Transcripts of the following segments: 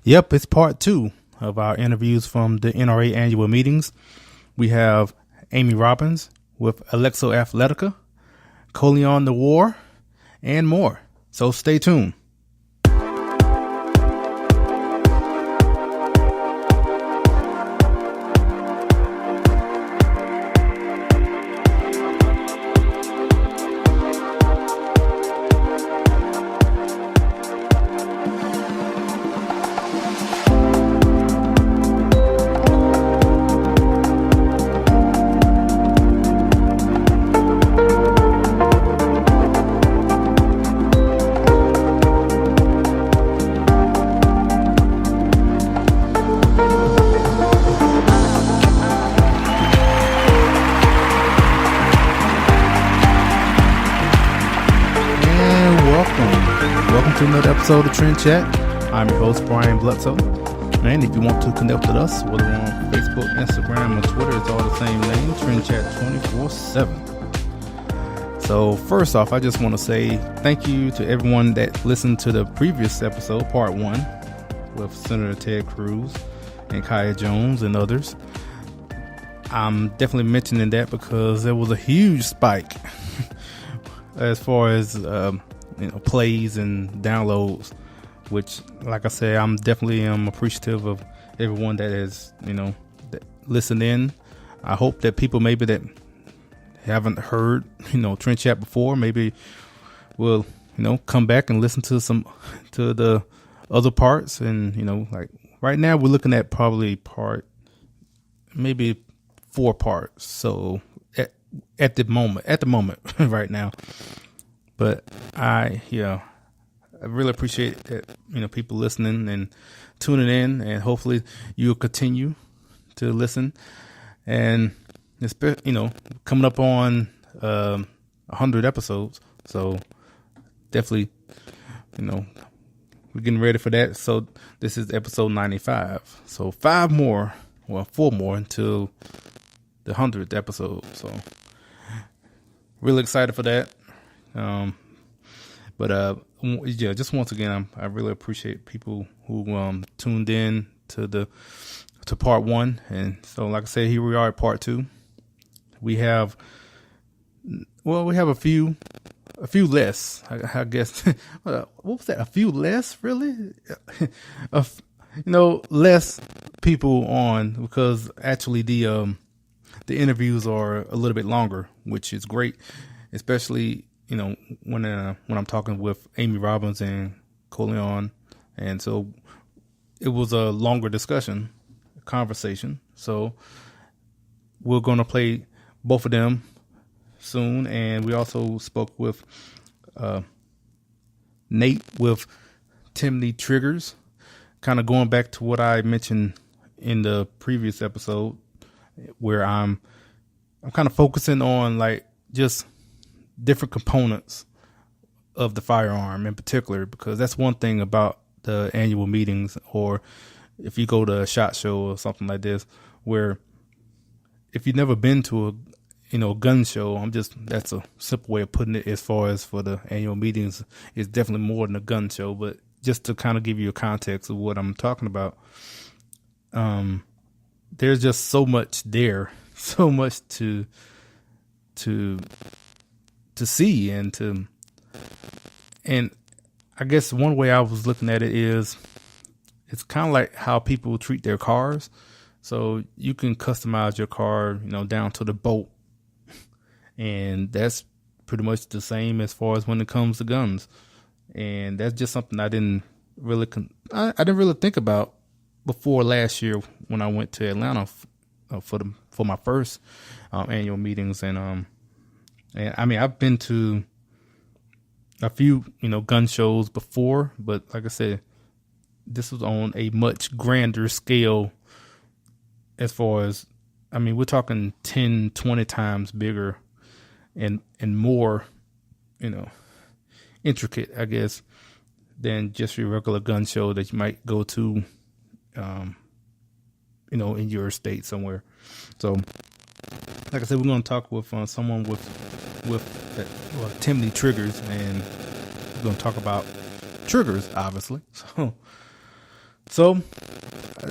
Yep, it's part 2 of our interviews from the NRA annual meetings. We have Amy Robbins with Alexo Athletica, Colion Noir, and more. So stay tuned. Another episode of Trend Chat. I'm your host, Brian Bledsoe. And if you want to connect with us, whether on Facebook, Instagram, or Twitter, it's all the same name, Trend Chat 24/7. So first off, I just want to say thank you to everyone that listened to the previous episode, part 1, with Senator Ted Cruz and Kaya Jones and others. I'm definitely mentioning that because there was a huge spike as far as plays and downloads, which, like I said, I'm definitely appreciative of everyone that has that listened in. I hope that people maybe that haven't heard Trend Chat before maybe will come back and listen to the other parts. And like right now we're looking at probably maybe 4 parts. So at the moment right now. But I really appreciate that, people listening and tuning in, and hopefully you'll continue to listen. And it's, coming up on 100 episodes. So definitely, we're getting ready for that. So this is episode 95. So 4 more until the 100th episode. So really excited for that. Just once again, I really appreciate people who tuned in to part 1, and so like I said, here we are at part 2. We have a few less, I guess. What was that? A few less, really? Less people on, because actually the interviews are a little bit longer, which is great, especially when I'm talking with Amy Robbins and Colion, and so it was a longer conversation. So we're going to play both of them soon, and we also spoke with Nate with Timney Triggers, kind of going back to what I mentioned in the previous episode, where I'm kind of focusing on like just different components of the firearm in particular, because that's one thing about the annual meetings, or if you go to a SHOT Show or something like this, where if you've never been to a gun show, that's a simple way of putting it. As far as for the annual meetings, it's definitely more than a gun show, but just to kind of give you a context of what I'm talking about, there's just so much there, so much to see, and I guess one way I was looking at it is it's kind of like how people treat their cars. So you can customize your car, down to the bolt, and that's pretty much the same as far as when it comes to guns. And that's just something I didn't really think about before last year when I went to Atlanta for my first annual meetings. And I mean, I've been to a few, gun shows before, but like I said, this was on a much grander scale as far as, we're talking 10, 20 times bigger and more, intricate, I guess, than just your regular gun show that you might go to, in your state somewhere. So, like I said, we're going to talk with someone with Timney Triggers, and we're going to talk about triggers, obviously. So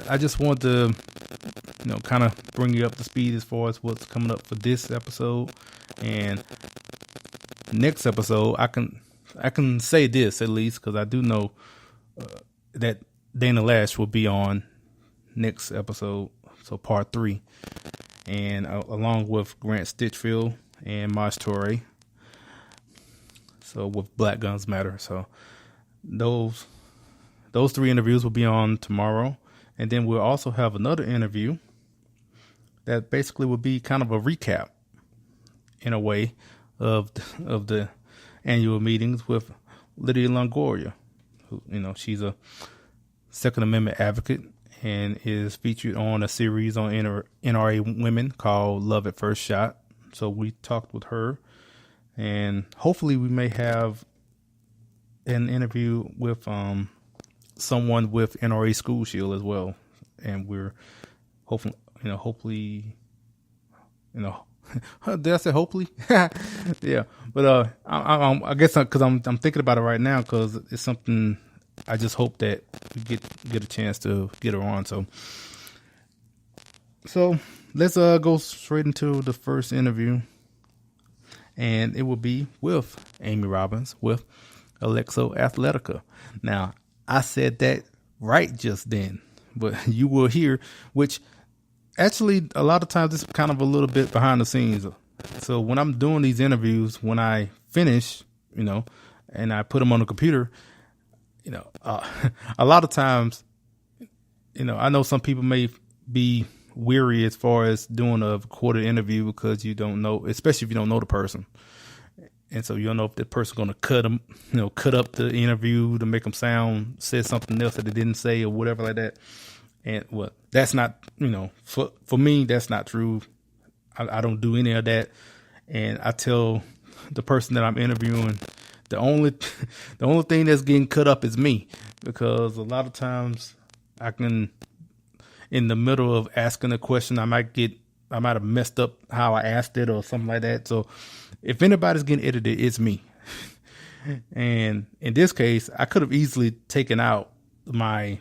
I just want to, kind of bring you up to speed as far as what's coming up for this episode. And next episode, I can say this at least, because I do know that Dana Lash will be on next episode, so part 3, and along with Grant Stitchfield and Maj Toure, so with Black Guns Matter. So those 3 interviews will be on tomorrow, and then we'll also have another interview that basically will be kind of a recap in a way of the annual meetings with Lydia Longoria, who, she's a Second Amendment advocate and is featured on a series on NRA women called Love at First Shot. So we talked with her, and hopefully we may have an interview with someone with NRA School Shield as well. And we're hopefully, did I say hopefully? Yeah, but I guess because I'm thinking about it right now, because it's something I just hope that we get a chance to get her on. So let's go straight into the first interview, and it will be with Amy Robbins with Alexo Athletica. Now, I said that right just then, but you will hear, which actually a lot of times it's kind of a little bit behind the scenes. So when I'm doing these interviews, when I finish, and I put them on the computer, a lot of times, I know some people may be weary as far as doing a recorded interview because you don't know, especially if you don't know the person. And so you don't know if the person's going to cut up the interview to make them say something else that they didn't say or whatever like that. And that's not, for me, that's not true. I don't do any of that. And I tell the person that I'm interviewing, the only thing that's getting cut up is me, because a lot of times I can, in the middle of asking a question, I might have messed up how I asked it or something like that. So if anybody's getting edited, it's me. And in this case, I could have easily taken out my,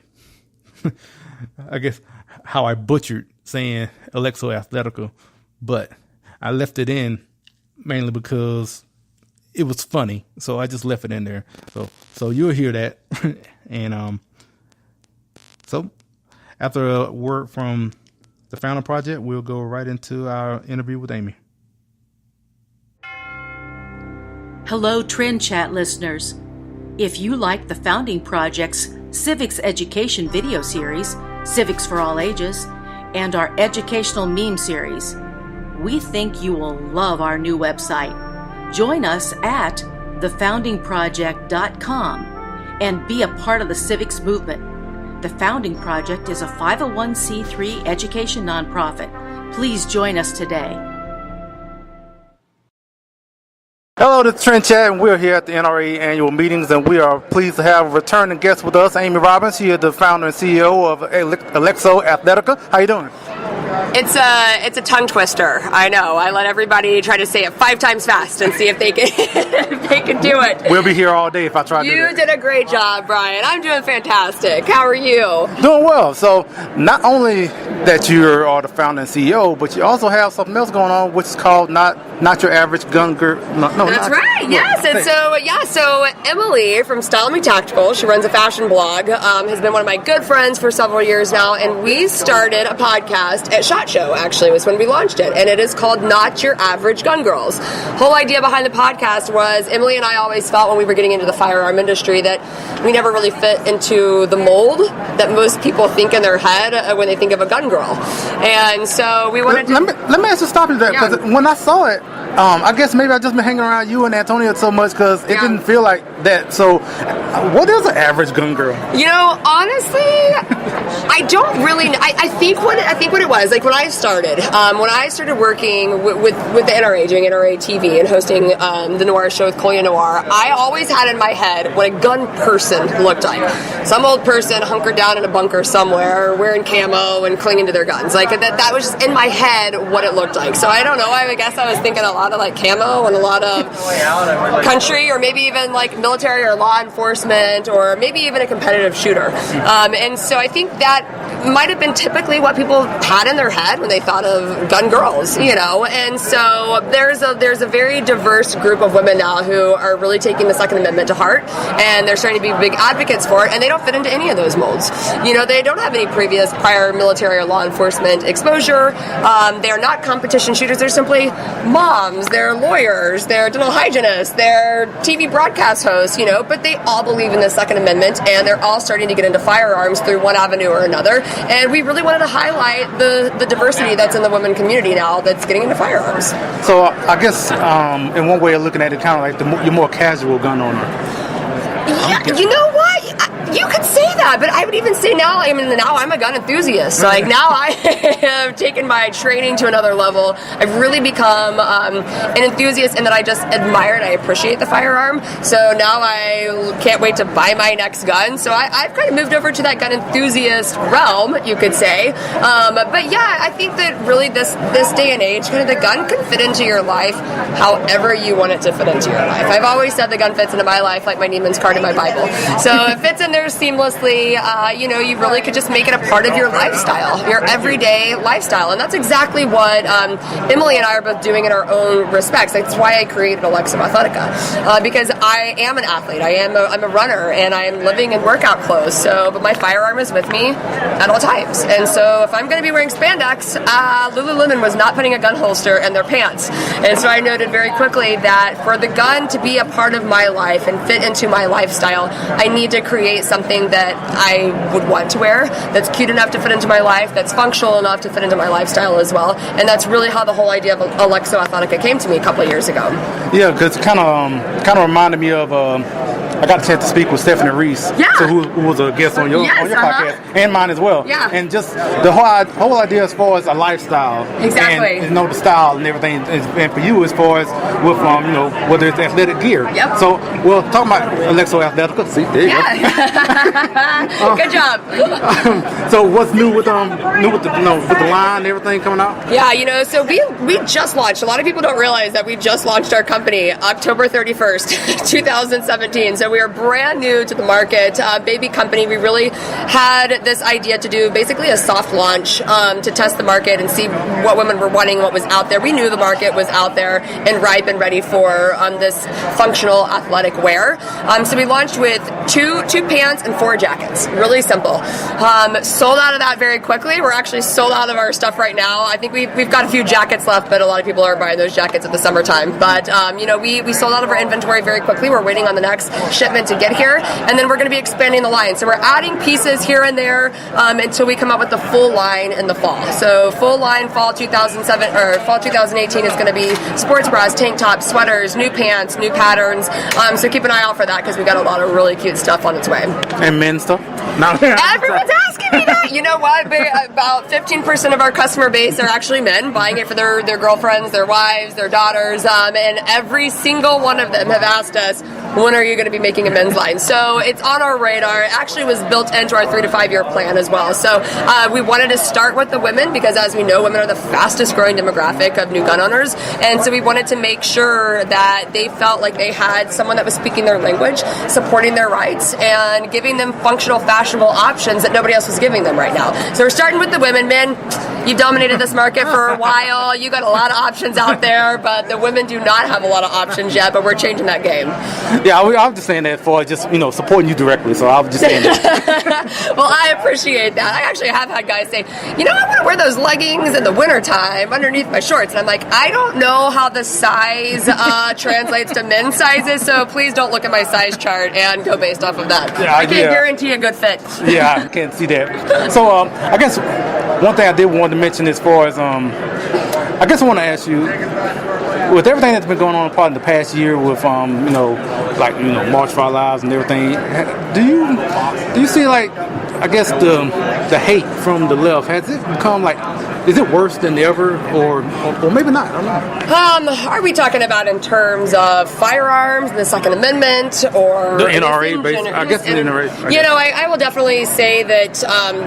I guess, how I butchered saying Alexo Athletica, but I left it in mainly because it was funny. So I just left it in there. So you'll hear that. And so after a word from the Founding Project, we'll go right into our interview with Amy. Hello, Trend Chat listeners. If you like the Founding Project's Civics Education video series, Civics for All Ages, and our educational meme series, we think you will love our new website. Join us at thefoundingproject.com and be a part of the civics movement. The Founding Project is a 501c3 education nonprofit. Please join us today. Hello, this is Trend Chat, and we're here at the NRA annual meetings, and we are pleased to have a returning guest with us, Amy Robbins. She is the founder and CEO of Alexo Athletica. How you doing? It's a tongue twister. I know. I let everybody try to say it 5 times fast and see if they can if they can do it. We'll be here all day if I try to do that. You did a great job, Brian. I'm doing fantastic. How are you? Doing well. So not only that you are the founder and CEO, but you also have something else going on, which is called Not Your Average Gun Girl. No, that's right. Yes. And so Emily from Style Me Tactical, she runs a fashion blog, has been one of my good friends for several years now, and we started a podcast at SHOT Show, actually, was when we launched it, and it is called Not Your Average Gun Girls. Whole idea behind the podcast was Emily and I always felt when we were getting into the firearm industry that we never really fit into the mold that most people think in their head when they think of a gun girl. And so we wanted to... Let me ask you, stop you there, because when I saw it, I guess maybe I've just been hanging around you and Antonio so much because it didn't feel like that. So what is an average gun girl? Honestly, I don't really know. I think what it was, like when I started working with the NRA, doing NRATV and hosting the Noir show with Colion Noir, I always had in my head what a gun person looked like. Some old person hunkered down in a bunker somewhere, wearing camo and clinging to their guns. Like that was just in my head what it looked like. So I don't know. I guess I was thinking in a lot of like camo and a lot of country, or maybe even like military or law enforcement, or maybe even a competitive shooter. And so I think that might have been typically what people had in their head when they thought of gun girls, and so there's a very diverse group of women now who are really taking the Second Amendment to heart, and they're starting to be big advocates for it, and they don't fit into any of those molds. They don't have any prior military or law enforcement exposure. They are not competition shooters. They're simply moms, they're lawyers, they're dental hygienists, they're TV broadcast hosts, but they all believe in the Second Amendment, and they're all starting to get into firearms through one avenue or another. And we really wanted to highlight the diversity that's in the women community now that's getting into firearms. So I guess in one way of looking at it, kind of like you're more casual gun owner. Yeah, you know what? You could say that, but I would even say now I'm a gun enthusiast. Like now I have taken my training to another level. I've really become an enthusiast in that I just admire and I appreciate the firearm. So now I can't wait to buy my next gun. So I've kind of moved over to that gun enthusiast realm, you could say. But yeah, I think that really this day and age, kind of the gun can fit into your life however you want it to fit into your life. I've always said the gun fits into my life like my Neiman's card in my Bible. So it fits in there seamlessly. You really could just make it a part of your lifestyle, your everyday lifestyle, and that's exactly what Emily and I are both doing in our own respects. That's why I created Alexo Athletica, because I am an athlete. I'm a runner, and I am living in workout clothes. But my firearm is with me at all times, and so if I'm going to be wearing spandex, Lululemon was not putting a gun holster in their pants, and so I noted very quickly that for the gun to be a part of my life and fit into my lifestyle, I need to create something that I would want to wear, that's cute enough to fit into my life, that's functional enough to fit into my lifestyle as well. And that's really how the whole idea of Alexo Athletica came to me a couple of years ago. Yeah, because it kind of reminded me of I got a chance to speak with Stephanie Reese, who was a guest on your podcast, and mine as well. Yeah. And just the whole idea as far as a lifestyle. Exactly. And the style and everything, and for you as far as with whether it's athletic gear. Yep. So we'll talk about Alexo Athletica. See, there you go. Good job. So what's new with the line and everything coming out? Yeah, so we just launched. A lot of people don't realize that we just launched our company October 31st, 2017. So we are brand new to the market, baby company. We really had this idea to do basically a soft launch to test the market and see what women were wanting, what was out there. We knew the market was out there and ripe and ready for this functional athletic wear. So we launched with two pants and 4 jackets. Really simple. Sold out of that very quickly. We're actually sold out of our stuff right now. I think we've got a few jackets left, but a lot of people are buying those jackets at the summertime. But we sold out of our inventory very quickly. We're waiting on the next shipment to get here, and then we're going to be expanding the line. So we're adding pieces here and there until we come up with the full line in the fall. So full line fall 2018 is going to be sports bras, tank tops, sweaters, new pants, new patterns. So keep an eye out for that because we got a lot of really cute stuff on its way. And men's stuff? No. Everyone's asking me that. You know what? About 15% of our customer base are actually men buying it for their girlfriends, their wives, their daughters, and every single one of them have asked us, when are you going to be making a men's line? So it's on our radar. It actually was built into our 3 to 5 year plan as well. So we wanted to start with the women because, as we know, women are the fastest growing demographic of new gun owners. And so we wanted to make sure that they felt like they had someone that was speaking their language, supporting their rights, and giving them functional, fashionable options that nobody else was giving them right now. So we're starting with the women. Men, you've dominated this market for a while. You got a lot of options out there, but the women do not have a lot of options yet, but we're changing that game. Yeah, I was just saying that for just, supporting you directly, so I was just saying that. Well, I appreciate that. I actually have had guys say, I want to wear those leggings in the wintertime underneath my shorts, and I'm like, I don't know how the size translates to men's sizes, so please don't look at my size chart and go based off of that. Yeah, I can't guarantee a good fit. Yeah, I can't see that. So, I guess one thing I did want to mention as far as, I guess I want to ask you, with everything that's been going on in the past year with, March for Our Lives and everything, do you see, I guess the hate from the left, has it become is it worse than ever, or maybe not? I don't know. Are we talking about in terms of firearms, the Second Amendment, or the NRA? I guess the NRA. I will definitely say that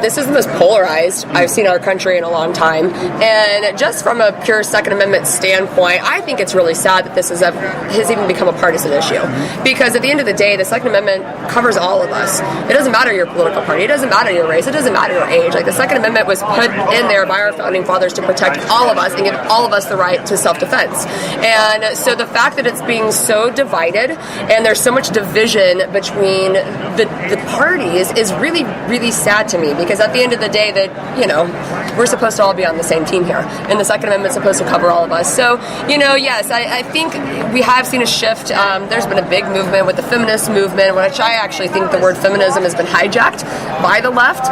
this is the most polarized I've seen our country in a long time, and just from a pure Second Amendment standpoint, I think it's really sad that this has even become a partisan issue, because at the end of the day, the Second Amendment covers all of us. It doesn't matter your political party, it doesn't matter your race, it doesn't matter your age. Like, the Second Amendment was put in there by our founding fathers to protect all of us and give all of us the right to self-defense. And so the fact that it's being so divided and there's so much division between the parties is really, really sad to me, because at the end of the day, that, you know, we're supposed to all be on the same team here, and the Second Amendment's supposed to cover all of us. So, you know, yes, I think we have seen a shift. There's been a big movement with the feminist movement, which I actually think the word feminism has been hijacked by the left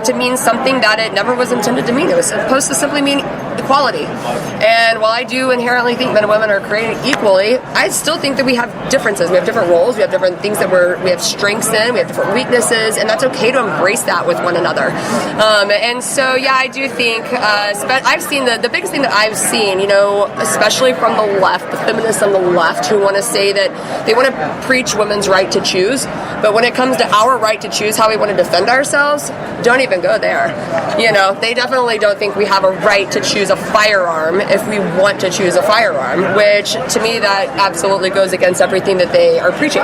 to mean something that it never was intended to mean. It was supposed to simply mean equality. And while I do inherently think men and women are created equally, I still think that we have differences. We have different roles. We have different things that we have strengths in. We have different weaknesses, and that's okay to embrace that with one another. And so, yeah, I do think I've seen the biggest thing that I've seen, you know, especially from the left, the feminists on the left, who want to say that they want to preach women's right to choose, but when it comes to our right to choose how we want to defend ourselves, don't even go there. You know, they definitely don't think we have a right to choose a firearm if we want to choose a firearm, which to me that absolutely goes against everything that they are preaching.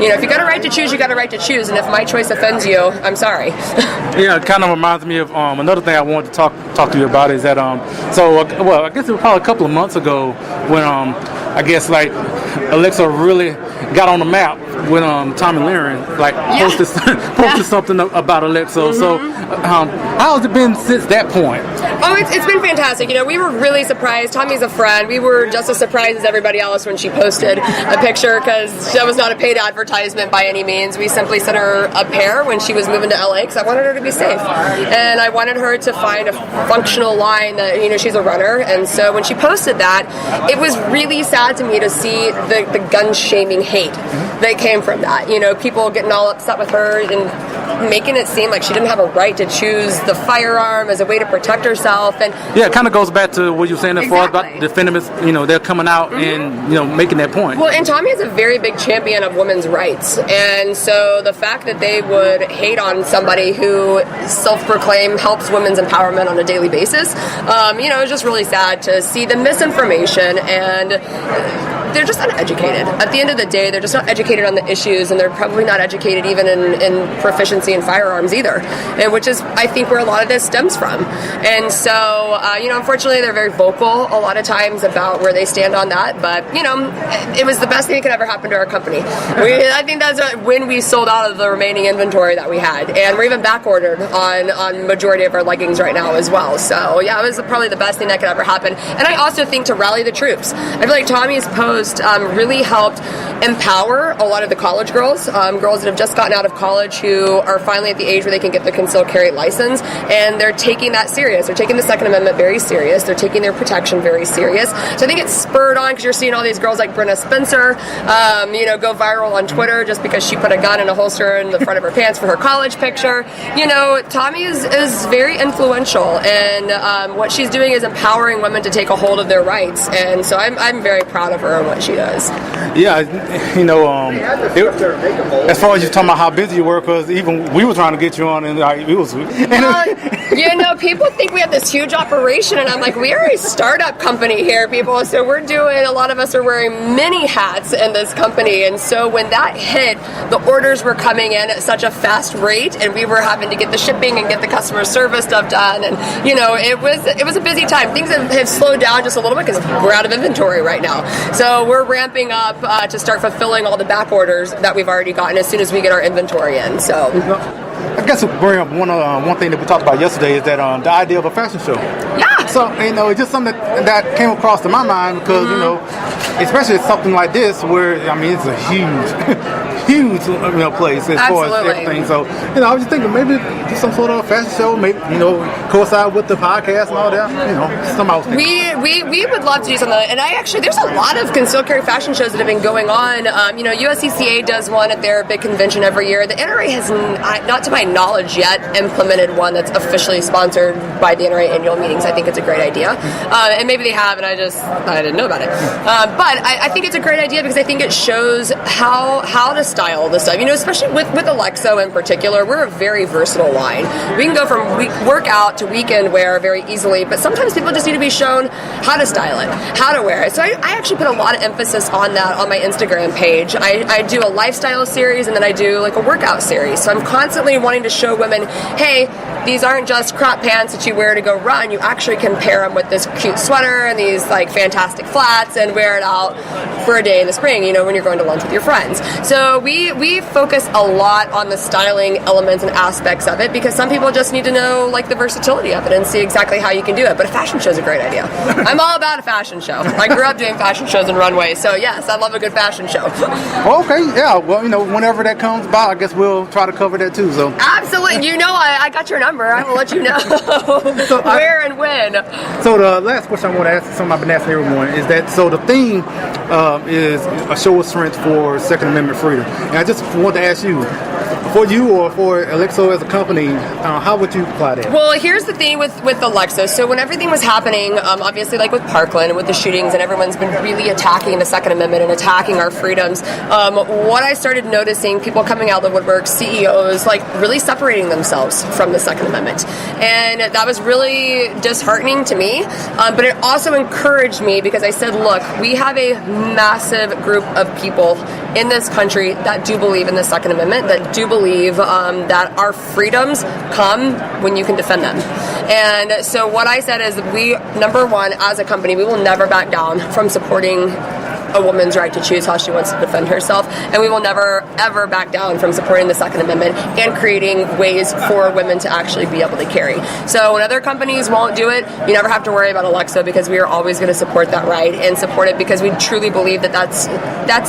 You know, if you got a right to choose, you got a right to choose, and if my choice offends you, I'm sorry. Yeah, it kind of reminds me of another thing I wanted to talk to you about is that I guess it was probably a couple of months ago when I guess like Alexo really got on the map when Tommy Leary posted something about Alexo. Mm-hmm. So how has it been since that point? Oh, it's been fantastic. You know, we were really surprised. Tommy's a friend. We were just as surprised as everybody else when she posted a picture, because that was not a paid advertisement by any means. We simply sent her a pair when she was moving to LA, because I wanted her to be safe. And I wanted her to find a functional line that, you know, she's a runner. And so when she posted that, it was really sad to me to see the gun-shaming hate that came from that. You know, people getting all upset with her and making it seem like she didn't have a right to choose the firearm as a way to protect herself. And yeah, it kind of goes back to what you were saying as far as about the feminists, you know, they're coming out and, you know, making that point. Well, and Tommy is a very big champion of women's rights. And so the fact that they would hate on somebody who self-proclaimed helps women's empowerment on a daily basis, you know, it's just really sad to see the misinformation, and they're just uneducated. At the end of the day, they're just not educated on the issues, and they're probably not educated even in proficiency in firearms either, and which is, I think, where a lot of this stems from. And so, you know, unfortunately, they're very vocal a lot of times about where they stand on that, but, you know, it was the best thing that could ever happen to our company. I think that's when we sold out of the remaining inventory that we had, and we're even back ordered on majority of our leggings right now as well. So, yeah, it was probably the best thing that could ever happen. And I also think to rally the troops. I feel like Tommy's post really helped empower a lot of the college girls, girls that have just gotten out of college who are finally at the age where they can get their concealed carry license, and they're taking that serious. They're taking the Second Amendment very serious. They're taking their protection very serious. So I think it's spurred on because you're seeing all these girls like Brenna Spencer, you know, go viral on Twitter just because she put a gun in a holster in the front of her pants for her college picture. You know, Tommy is very influential, and what she's doing is empowering women to take a hold of their rights, and so I'm very proud of her and what she does. Yeah, you know, as far as you talking about how busy you were, because even we were trying to get you on, and it was. You know, people think we have this huge operation, and I'm like, we are a startup company here, people. So we're doing. A lot of us are wearing many hats in this company, and so when that hit, the orders were coming in at such a fast rate, and we were having to get the shipping and get the customer service stuff done, and you know, it was a busy time. Things have slowed down just a little bit because we're out of inventory right now. So we're ramping up to start fulfilling all the back orders that we've already gotten as soon as we get our inventory in. So I guess we'll bring up one thing that we talked about yesterday is that the idea of a fashion show. Yeah. So, you know, it's just something that came across to my mind because, you know, especially something like this where, I mean, it's a huge huge place as far as everything. So I was just thinking maybe do some sort of fashion show, maybe coincide with the podcast and all that. Something I was thinking. We would love to do something, and there's a lot of concealed carry fashion shows that have been going on. USCCA does one at their big convention every year. The NRA has not to my knowledge yet implemented one that's officially sponsored by the NRA annual meetings. I think it's a great idea, and maybe they have, and I didn't know about it. But I think it's a great idea because I think it shows how to style this stuff. Especially with Alexo in particular, we're a very versatile line. We can go from workout to weekend wear very easily, but sometimes people just need to be shown how to style it, how to wear it. So I actually put a lot of emphasis on that on my Instagram page. I do a lifestyle series and then I do like a workout series. So I'm constantly wanting to show women, hey, these aren't just crop pants that you wear to go run. You actually can pair them with this cute sweater and these like fantastic flats and wear it out for a day in the spring, when you're going to lunch with your friends. So we focus a lot on the styling elements and aspects of it because some people just need to know like the versatility of it and see exactly how you can do it. But a fashion show is a great idea. I'm all about a fashion show. I grew up doing fashion shows and runways, so yes, I love a good fashion show. Okay, yeah. Well, whenever that comes about, I guess we'll try to cover that too. So absolutely, I got your number. I will let you know where and when. So the last question I want to ask, something I've been asking everyone, is that so the theme is a show of strength for Second Amendment freedom, and I just want to ask you, for you or for Alexo as a company, how would you apply that? Well, here's the thing with Alexo. So when everything was happening, obviously like with Parkland and with the shootings, and everyone's been really attacking the Second Amendment and attacking our freedoms, what I started noticing, people coming out of the woodwork, CEOs, like really separating themselves from the Second Amendment. And that was really disheartening to me, but it also encouraged me because I said, look, we have a massive group of people in this country that do believe in the Second Amendment, that do believe that our freedoms come when you can defend them. And so what I said is number one, as a company, we will never back down from supporting a woman's right to choose how she wants to defend herself, and we will never ever back down from supporting the Second Amendment and creating ways for women to actually be able to carry. So when other companies won't do it, you never have to worry about Alexo because we are always going to support that right and support it because we truly believe that that's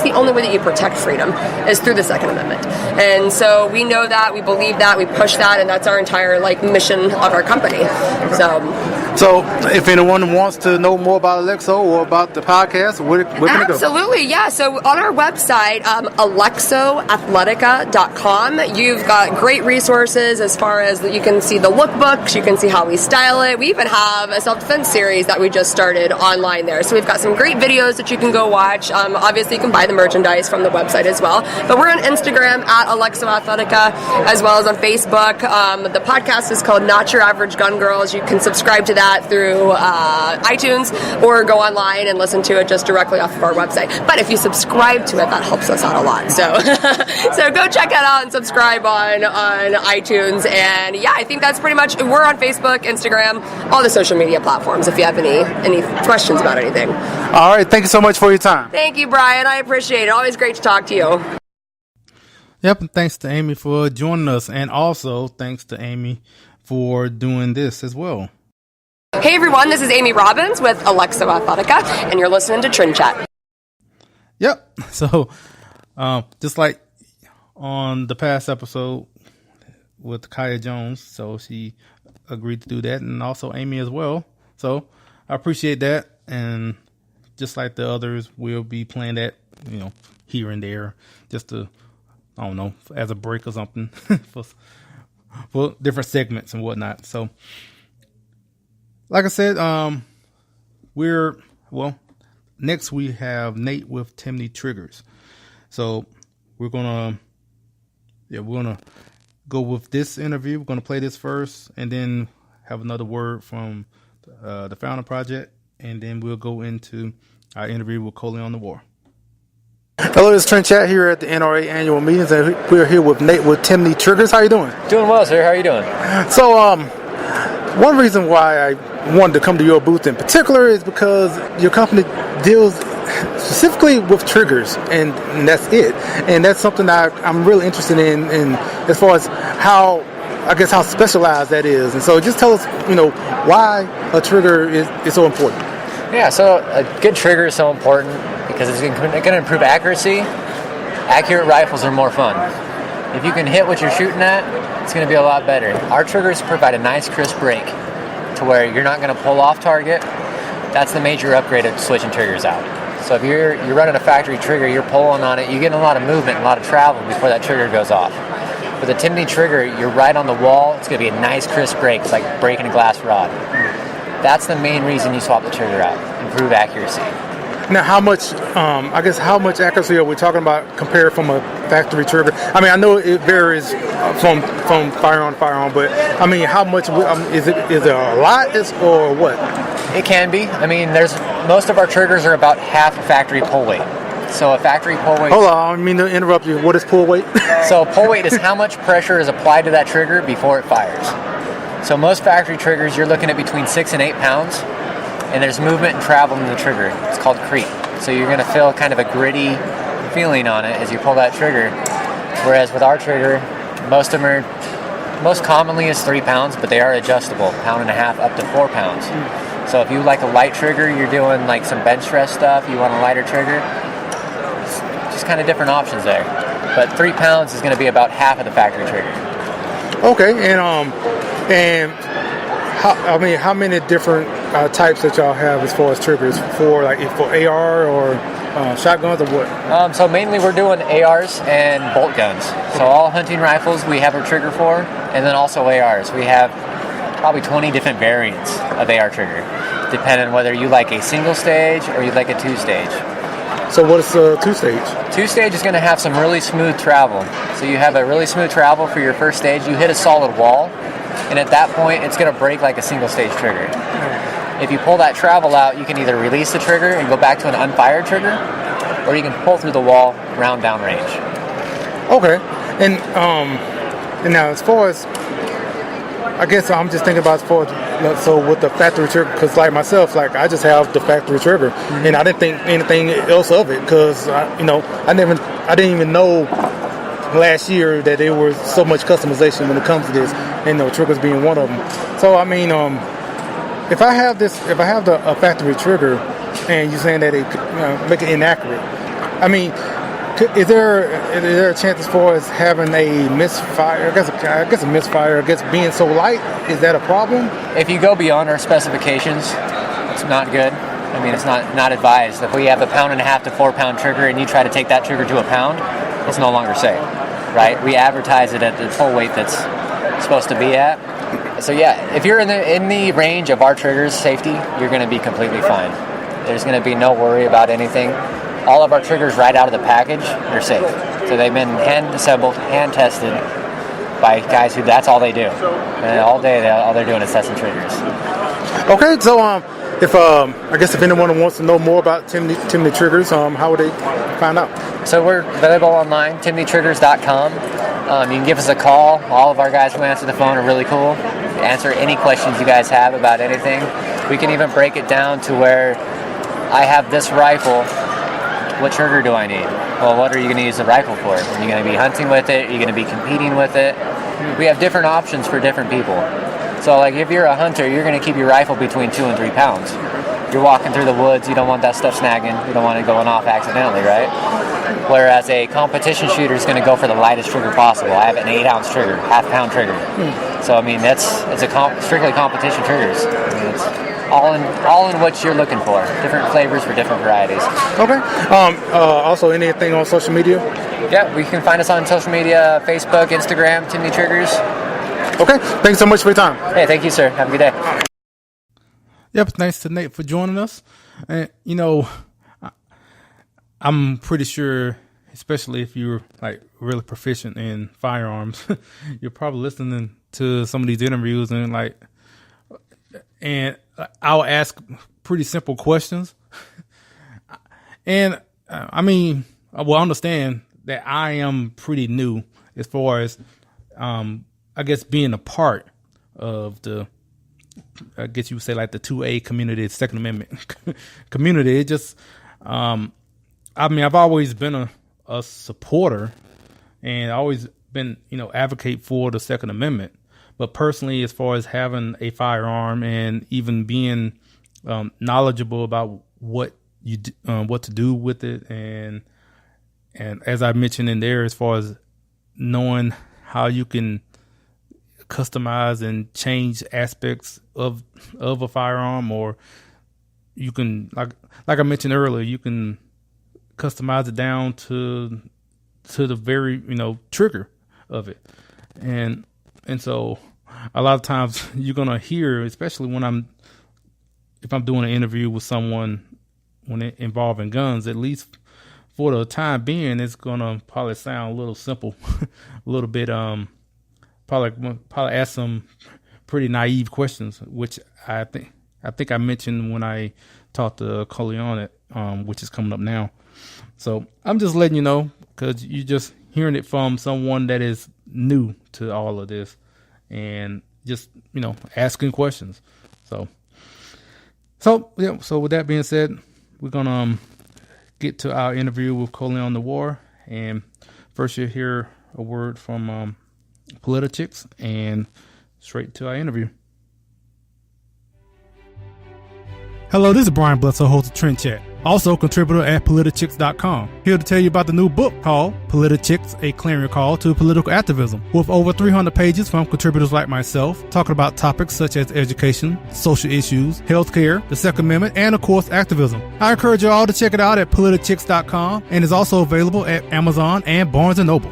the only way that you protect freedom is through the Second Amendment. And so we know that, we believe that, we push that, and that's our entire mission of our company. So if anyone wants to know more about Alexo or about the podcast, where can they go? Absolutely, yeah. So on our website, AlexoAthletica.com, you've got great resources as far as you can see the lookbooks, you can see how we style it. We even have a self-defense series that we just started online there. So we've got some great videos that you can go watch. Obviously, you can buy the merchandise from the website as well. But we're on Instagram at AlexoAthletica as well as on Facebook. The podcast is called Not Your Average Gun Girls. You can subscribe to that through iTunes or go online and listen to it just directly off of our website. But if you subscribe to it, that helps us out a lot. So so go check that out and subscribe on iTunes. And yeah, I think that's pretty much, we're on Facebook, Instagram, all the social media platforms if you have any questions about anything. All right, thank you so much for your time. Thank you, Brian. I appreciate it. Always great to talk to you. Yep, and thanks to Amy for joining us, and also thanks to Amy for doing this as well. Hey everyone, this is Amy Robbins with Alexo Athletica, and you're listening to Trend Chat. Yep. So, just like on the past episode with Kaya Jones, so she agreed to do that, and also Amy as well. So I appreciate that, and just like the others, we'll be playing that, here and there, just to, I don't know, as a break or something for different segments and whatnot. So, like I said, next we have Nate with Timney Triggers. So we're gonna go with this interview. We're gonna play this first, and then have another word from the Founder Project, and then we'll go into our interview with Colion Noir. Hello, this is Trent Chat here at the NRA annual meetings, and we're here with Nate with Timney Triggers. How you doing? Doing well, sir. How are you doing? So, one reason why I wanted to come to your booth in particular is because your company deals specifically with triggers, and that's it. And that's something that I'm really interested in as far as how specialized that is. And so just tell us, why a trigger is so important. Yeah, so a good trigger is so important because it's going to improve accuracy accurate rifles are more fun. If you can hit what you're shooting at, it's going to be a lot better. Our triggers provide a nice crisp break to where you're not going to pull off target. That's the major upgrade of switching triggers out. So if you're running a factory trigger, you're pulling on it, you get a lot of movement, a lot of travel before that trigger goes off. With a Timney trigger, you're right on the wall. It's going to be a nice crisp break. It's like breaking a glass rod. That's the main reason you swap the trigger out. Improve accuracy. Now, how much accuracy are we talking about compared from a factory trigger? I mean, I know it varies from firearm to firearm, but I mean, how much is it? Is it a lot, or what? It can be. I mean, most of our triggers are about half a factory pull weight. So a factory pull weight... Hold on, I don't mean to interrupt you. What is pull weight? So pull weight is how much pressure is applied to that trigger before it fires. So most factory triggers, you're looking at between 6 and 8 pounds, and there's movement and travel in the trigger. It's called creep. So you're going to feel kind of a gritty feeling on it as you pull that trigger. Whereas with our trigger, most commonly is 3 pounds, but they are adjustable, 1.5 pounds up to 4 pounds. So if you like a light trigger, you're doing like some bench press stuff, you want a lighter trigger, just kind of different options there. But 3 pounds is going to be about half of the factory trigger. Okay, and how many different types that y'all have as far as triggers for AR or shotguns or what? So mainly we're doing ARs and bolt guns. So all hunting rifles we have a trigger for, and then also ARs. We have probably 20 different variants of AR trigger, depending on whether you like a single stage or you like a 2-stage. So what is a 2-stage? 2-stage is going to have some really smooth travel. So you have a really smooth travel for your first stage. You hit a solid wall, and at that point, it's going to break like a single-stage trigger. If you pull that travel out, you can either release the trigger and go back to an unfired trigger, or you can pull through the wall, round down range. Okay, and now as far as, I guess I'm just thinking about so with the factory trigger, because like myself, like I just have the factory trigger, and I didn't think anything else of it, because I didn't even know last year that there was so much customization when it comes to this, and triggers being one of them. So I mean, if I have a factory trigger, and you're saying that it make it inaccurate, I mean, is there a chance as far as having a misfire? I guess a misfire. I guess being so light, is that a problem? If you go beyond our specifications, it's not good. I mean, it's not advised. If we have a 1.5 to 4 pound trigger and you try to take that trigger to a pound, it's no longer safe, right? We advertise it at the full weight that's supposed to be at. So yeah, if you're in the range of our triggers safety, you're going to be completely fine. There's going to be no worry about anything. All of our triggers right out of the package are safe. So they've been hand assembled, hand tested by guys who that's all they do. And all day, all they're doing is testing triggers. Okay, so if anyone wants to know more about Timney triggers, how would they find out? So we're available online, timneytriggers.com. You can give us a call. All of our guys who answer the phone are really cool. Answer any questions you guys have about anything. We can even break it down to where I have this rifle. What trigger do I need? Well, what are you going to use the rifle for? Are you going to be hunting with it? Are you going to be competing with it? We have different options for different people. So like if you're a hunter, you're going to keep your rifle between 2 and 3 pounds. You're walking through the woods, you don't want that stuff snagging, you don't want it going off accidentally, right? Whereas a competition shooter is going to go for the lightest trigger possible. I have an 8-ounce trigger, half-pound trigger. So I mean, it's strictly competition triggers. I mean, it's all in what you're looking for. Different flavors for different varieties. Okay. Also, anything on social media? Yeah, we can find us on social media, Facebook, Instagram, Timney Triggers. Okay. Thanks so much for your time. Hey, thank you, sir. Have a good day. Yep. Thanks to Nate for joining us. And I'm pretty sure, especially if you're like really proficient in firearms, you're probably listening to some of these interviews and I'll ask pretty simple questions. And I understand that I am pretty new as far as, I guess, being a part of the, I guess you would say like the 2A community, Second Amendment community. It just, I've always been a supporter and always been, advocate for the Second Amendment. But personally, as far as having a firearm and even being knowledgeable about what to do with it, and as I mentioned in there, as far as knowing how you can customize and change aspects of a firearm, or you can, like I mentioned earlier, you can customize it down to the very, trigger of it. And so a lot of times you're going to hear, especially if I'm doing an interview with someone when it involving guns, at least for the time being, it's going to probably sound a little simple, a little bit, probably ask some pretty naive questions, which I think I mentioned when I talked to Colion, which is coming up now. So I'm just letting you know, because you're just hearing it from someone that is new to all of this, and just, asking questions. So with that being said, we're going to get to our interview with Colion Noir. And first you'll hear a word from Politichicks, and straight to our interview. Hello, this is Brian Bledsoe, host of Trend Chat, also contributor at Politichicks.com. Here to tell you about the new book called Politichicks, A Clarion Call to Political Activism, with over 300 pages from contributors like myself, talking about topics such as education, social issues, healthcare, the Second Amendment, and of course, activism. I encourage you all to check it out at Politichicks.com, and is also available at Amazon and Barnes & Noble.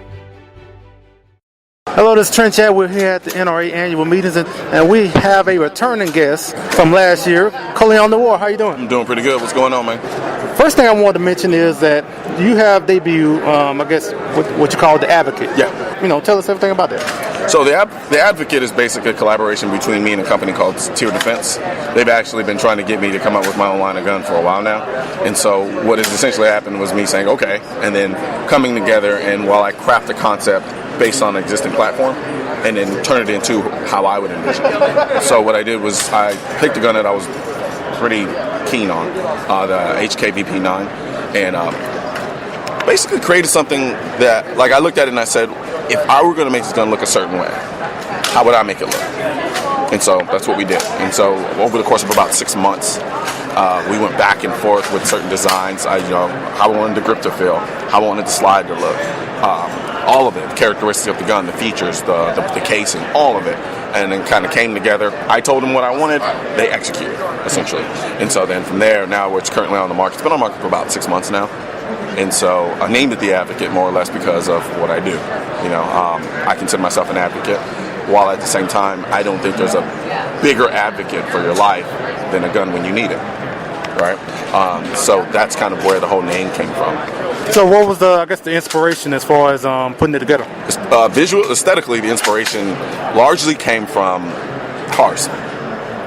Hello, this is Trent Chat. We're here at the NRA annual meetings, and we have a returning guest from last year, Colion Noir. How you doing? I'm doing pretty good. What's going on, man? First thing I wanted to mention is that you have debuted, I guess, what you call the Advocate. Yeah. Tell us everything about that. So the Advocate is basically a collaboration between me and a company called Tier Defense. They've actually been trying to get me to come up with my own line of gun for a while now. And so what has essentially happened was me saying, okay, and then coming together, and while I craft a concept based on an existing platform, and then turn it into how I would envision it. So what I did was I picked a gun that I was pretty keen on, the HKVP9, and basically created something that, like, I looked at it and I said, if I were going to make this gun look a certain way, how would I make it look? And so that's what we did. And so over the course of about 6 months, we went back and forth with certain designs. How I wanted the grip to feel, how I wanted the slide to look, all of it, the characteristics of the gun, the features, the casing, all of it. And then kind of came together. I told them what I wanted, they executed, essentially. And so then from there, now it's currently on the market. It's been on the market for about 6 months now. And so I named it the Advocate more or less because of what I do. I consider myself an advocate, while at the same time, I don't think there's a bigger advocate for your life than a gun when you need it, right? So that's kind of where the whole name came from. So what was the inspiration as far as putting it together? Aesthetically, the inspiration largely came from cars.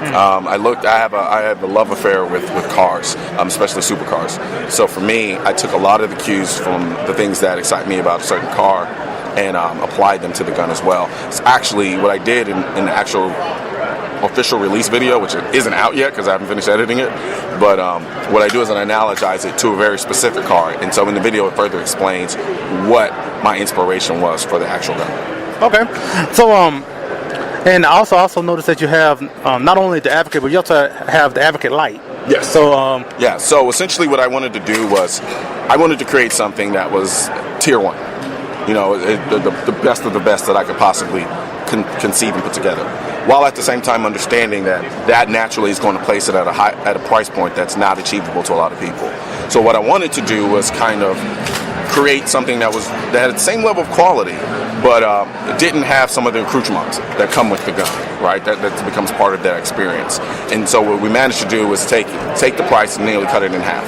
I have a love affair with cars, especially supercars. So for me, I took a lot of the cues from the things that excite me about a certain car and applied them to the gun as well. It's actually what I did in the actual official release video, which isn't out yet because I haven't finished editing it. But what I do is I analogize it to a very specific car. And so in the video, it further explains what my inspiration was for the actual gun. Okay. So, and I also noticed that you have not only the Advocate, but you also have the Advocate Lite. Yes. So So essentially, what I wanted to do was, I wanted to create something that was tier 1. The best of the best that I could possibly conceive and put together, while at the same time understanding that naturally is going to place it at a price point that's not achievable to a lot of people. So what I wanted to do was kind of create something that had the same level of quality, but it didn't have some of the accoutrements that come with the gun, right? That becomes part of that experience. And so what we managed to do was take the price and nearly cut it in half.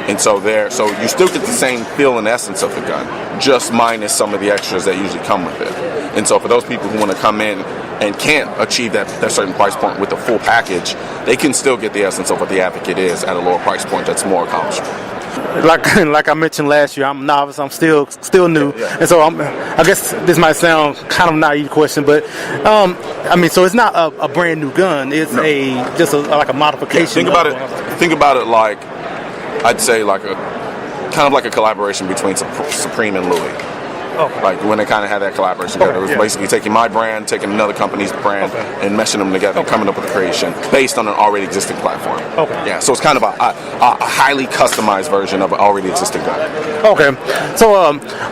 And so you still get the same feel and essence of the gun, just minus some of the extras that usually come with it. And so for those people who want to come in and can't achieve that certain price point with the full package, they can still get the essence of what the Advocate is at a lower price point that's more accomplishable. Like I mentioned last year, I'm novice. I'm still new, yeah. And so I guess this might sound kind of a naive question, but so it's not a brand new gun. It's just like a modification. Yeah, think about it like, I'd say like a collaboration between Supreme and Louis. Like when they kind of had that collaboration together. It was basically taking my brand, taking another company's brand, and meshing them together and coming up with a creation based on an already existing platform. Yeah, so it's kind of a highly customized version of an already existing gun. So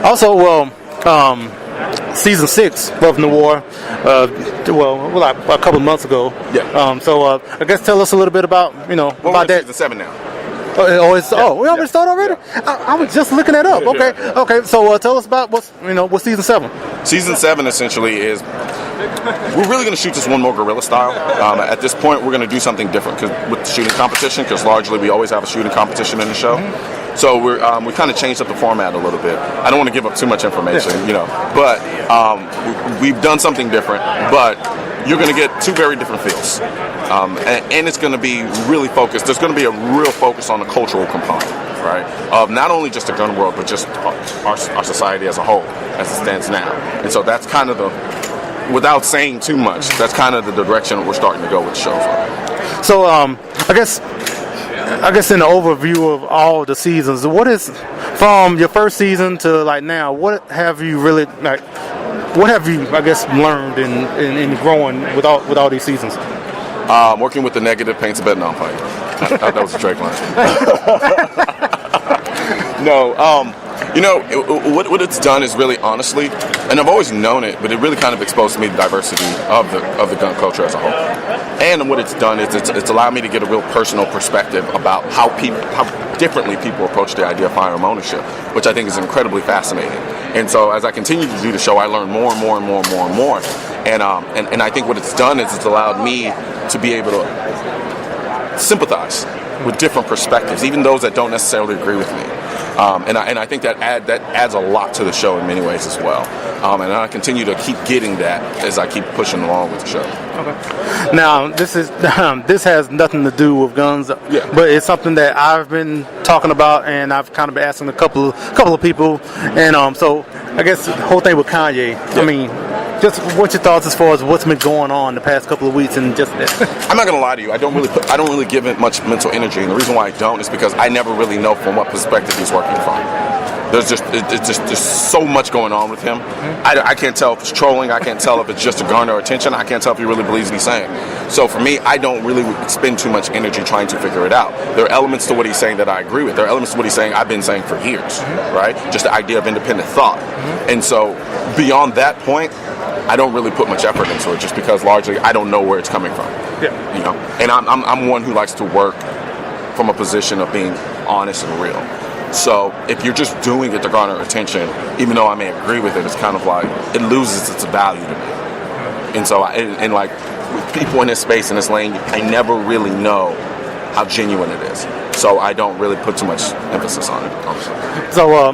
also, season 6 of Noir, like a couple of months ago. Yeah. So I guess tell us a little bit about about that. Season 7 now. We already started already. I was just looking that up. Okay. So tell us about what's season 7. Season 7 essentially is we're really going to shoot this one more guerrilla style. At this point, we're going to do something different with the shooting competition, because largely we always have a shooting competition in the show. So we kind of changed up the format a little bit. I don't want to give up too much information, but we've done something different. But you're going to get 2 very different feels, and it's going to be really focused. There's going to be a real focus on the cultural component, right? Of not only just the gun world, but just our society as a whole, as it stands now. And so that's kind of without saying too much, that's kind of the direction we're starting to go with the show. So I guess in the overview of all the seasons, what is from your first season to like now? What have you really I guess learned in growing with all these seasons? Working with the negative paints a better non-fight. That was a Drake line. No, what it's done is really, honestly, and I've always known it, but it really kind of exposed me to the diversity of the gun culture as a whole. And what it's done is it's allowed me to get a real personal perspective about how differently people approach the idea of firearm ownership, which I think is incredibly fascinating. And so as I continue to do the show, I learn more and more and more and more and more. And I think what it's done is it's allowed me to be able to sympathize with different perspectives, even those that don't necessarily agree with me. And I think that adds a lot to the show in many ways as well. And I continue to keep getting that as I keep pushing along with the show. Okay. Now this has nothing to do with guns, but it's something that I've been talking about, and I've kind of been asking a couple of people, and so I guess the whole thing with Kanye. Yeah. I mean, just what's your thoughts as far as what's been going on the past couple of weeks and just that? I'm not gonna lie to you. I don't really give it much mental energy, and the reason why I don't is because I never really know from what perspective he's working from. There's so much going on with him. I can't tell if it's trolling. I can't tell if it's just to garner attention. I can't tell if he really believes what he's saying. So for me, I don't really spend too much energy trying to figure it out. There are elements to what he's saying that I agree with. There are elements to what he's saying I've been saying for years, right? Just the idea of independent thought. And so beyond that point, I don't really put much effort into it, just because largely I don't know where it's coming from. And I'm one who likes to work from a position of being honest and real. So if you're just doing it to garner attention, even though I may agree with it, it's kind of like it loses its value to me. And so and like with people in this space, in this lane, I never really know how genuine it is. So I don't really put too much emphasis on it, honestly. So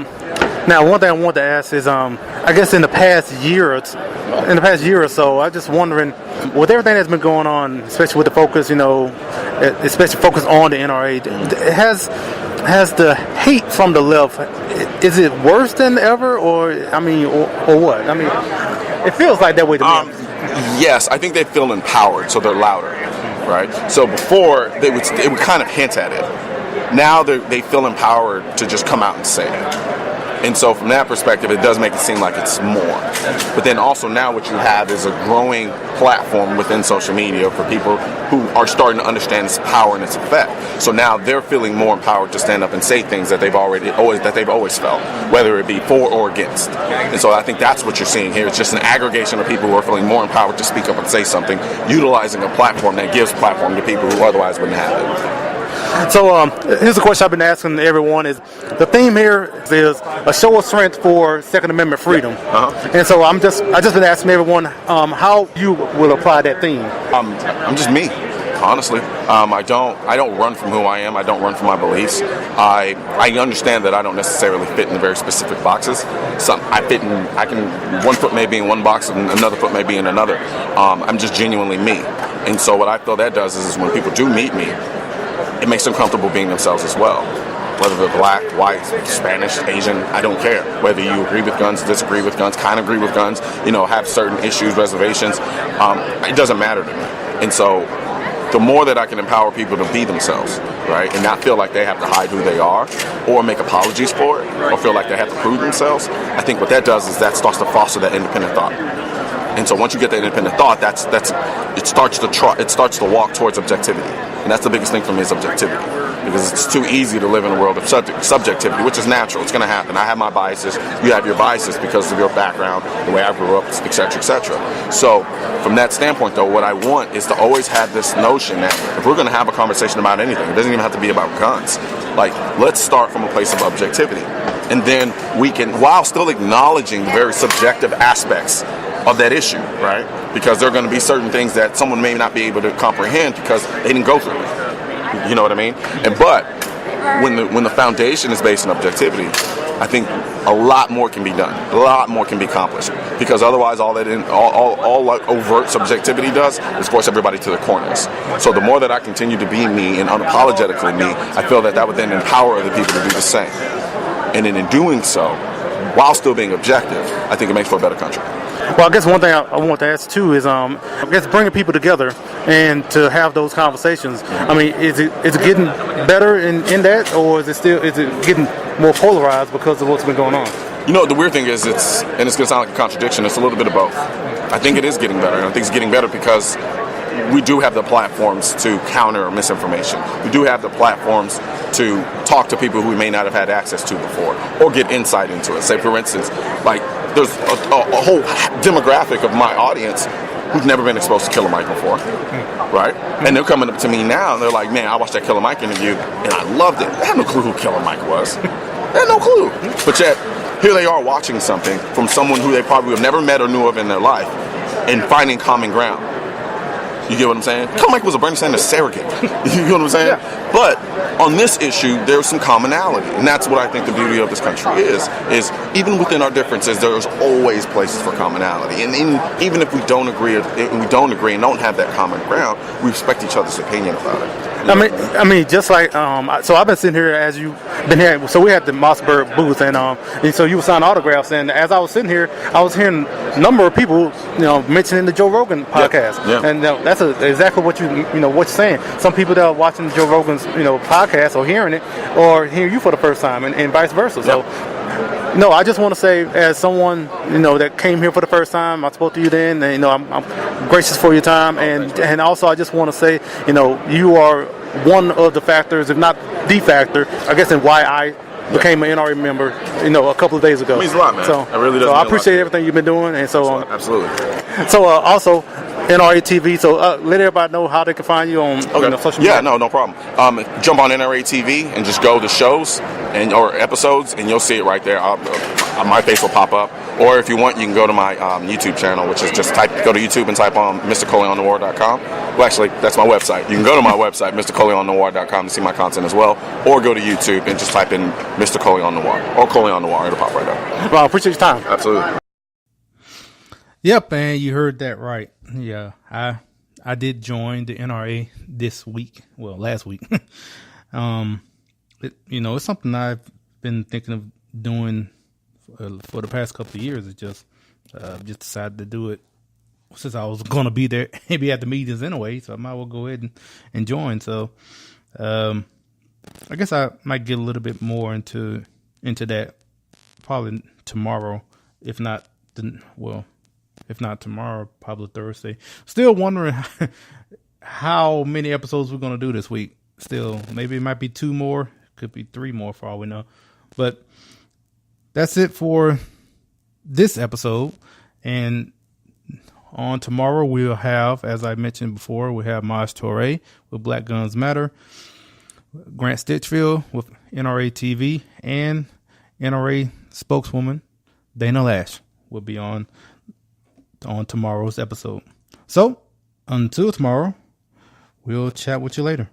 now one thing I wanted to ask is I guess in the past year or so, I'm just wondering, with everything that's been going on, especially with the focus, especially focus on the NRA, has the hate from the left, is it worse than ever, or what? I mean, it feels like that way to me. Yes, I think they feel empowered, so they're louder, right? So before they would kind of hint at it. Now they feel empowered to just come out and say it. And so from that perspective, it does make it seem like it's more. But then also now what you have is a growing platform within social media for people who are starting to understand its power and its effect. So now they're feeling more empowered to stand up and say things that they've always felt, whether it be for or against. And so I think that's what you're seeing here. It's just an aggregation of people who are feeling more empowered to speak up and say something, utilizing a platform that gives platform to people who otherwise wouldn't have it. So here's a question I've been asking everyone: is the theme here is a show of strength for Second Amendment freedom, and so I just been asking everyone how you will apply that theme. I'm just me, honestly. I don't run from who I am. I don't run from my beliefs. I understand that I don't necessarily fit in very specific boxes. One foot may be in one box and another foot may be in another. I'm just genuinely me, and so what I feel that does is when people do meet me, it makes them comfortable being themselves as well. Whether they're black, white, Spanish, Asian, I don't care. Whether you agree with guns, disagree with guns, kind of agree with guns, have certain issues, reservations, it doesn't matter to me. And so the more that I can empower people to be themselves, right, and not feel like they have to hide who they are or make apologies for it or feel like they have to prove themselves, I think what that does is that starts to foster that independent thought. And so once you get that independent thought, it starts to walk towards objectivity. And that's the biggest thing for me is objectivity. Because it's too easy to live in a world of subjectivity, which is natural. It's going to happen. I have my biases. You have your biases because of your background, the way I grew up, et cetera, et cetera. So from that standpoint, though, what I want is to always have this notion that if we're going to have a conversation about anything, it doesn't even have to be about guns. Like, let's start from a place of objectivity. And then we can, while still acknowledging the very subjective aspects of that issue, right? Because there are going to be certain things that someone may not be able to comprehend because they didn't go through it. You know what I mean? But when the foundation is based on objectivity, I think a lot more can be done. A lot more can be accomplished. Because otherwise, all like overt subjectivity does is force everybody to the corners. So the more that I continue to be me and unapologetically me, I feel that would then empower other people to do the same. And in doing so, while still being objective, I think it makes for a better country. Well, I guess one thing I want to ask too is, I guess bringing people together and to have those conversations. I mean, is it getting better in that, or is it getting more polarized because of what's been going on? You know, the weird thing is, it's going to sound like a contradiction. It's a little bit of both. I think it is getting better, and I think it's getting better because we do have the platforms to counter misinformation. We do have the platforms to talk to people who we may not have had access to before, or get insight into it. Say, for instance, like there's a whole demographic of my audience who've never been exposed to Killer Mike before, right? And they're coming up to me now, and they're like, man, I watched that Killer Mike interview, and I loved it. They had no clue who Killer Mike was. They had no clue. But yet, here they are watching something from someone who they probably have never met or knew of in their life, and finding common ground. You get what I'm saying? Killer Mike was a Bernie Sanders surrogate. You get what I'm saying? Yeah. But on this issue, there's some commonality. And that's what I think the beauty of this country is even within our differences, there's always places for commonality. And even if we don't agree and don't have that common ground, we respect each other's opinion about it. I mean, just like so I've been sitting here as you've been here. So we had the Mossberg booth, and so you were signing autographs. And as I was sitting here, I was hearing a number of people, mentioning the Joe Rogan podcast. Yeah. And that's exactly what you're saying. Some people that are watching Joe Rogan's podcast or hearing it, or hearing you for the first time, and vice versa. So. No, I just want to say, as someone that came here for the first time, I spoke to you then. And, I'm gracious for your time, and also I just want to say, you are one of the factors, if not the factor, I guess, in why I became an NRA member, a couple of days ago. It means a lot, man. So, it really does. So I appreciate everything you've been doing, and so absolutely. So also. NRATV, so let everybody know how they can find you on social media. Yeah, no problem. Jump on NRATV and just go to shows or episodes, and you'll see it right there. My face will pop up. Or if you want, you can go to my YouTube channel, which is just go to YouTube and type on MrColionNoir.com. Well, actually, that's my website. You can go to my website, MrColionNoir.com, to see my content as well. Or go to YouTube and just type in Mr. Colion Noir or Colion Noir. It'll pop right up. Well, I appreciate your time. Absolutely. Yep, and you heard that right. Yeah, I did join the NRA this week. Well, last week. It's something I've been thinking of doing for the past couple of years. It just decided to do it since I was going to be there, maybe at the meetings anyway. So I might as well go ahead and join. So I guess I might get a little bit more into that probably tomorrow, if not tomorrow, probably Thursday. Still wondering how many episodes we're going to do this week. Still, maybe it might be 2 more. Could be 3 more for all we know. But that's it for this episode. And on tomorrow, we'll have, as I mentioned before, we have Maj Toure with Black Guns Matter, Grant Stitchfield with NRA TV, and NRA spokeswoman Dana Lash will be on tomorrow's episode. So until tomorrow, we'll chat with you later.